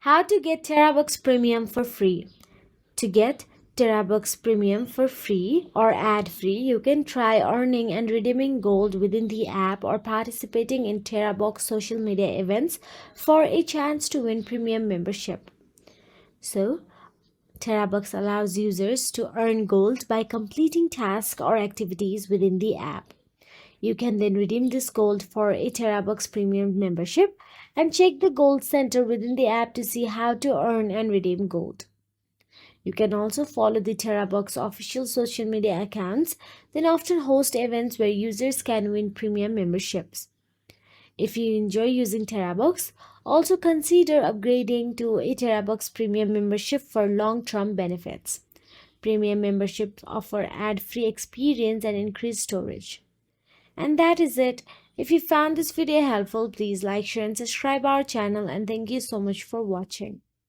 How to get Terabox Premium for free. To get Terabox Premium for free or ad-free, you can try earning and redeeming gold within the app or participating in Terabox social media events for a chance to win premium membership. So, Terabox allows users to earn gold by completing tasks or activities within the app. You can then redeem this gold for a Terabox Premium membership and check the Gold Center within the app to see how to earn and redeem gold. You can also follow the Terabox official social media accounts, then often host events where users can win premium memberships. If you enjoy using Terabox, also consider upgrading to a Terabox Premium membership for long-term benefits. Premium memberships offer ad-free experience and increased storage. And that is it. If you found this video helpful, please like, share and subscribe our channel, and thank you so much for watching.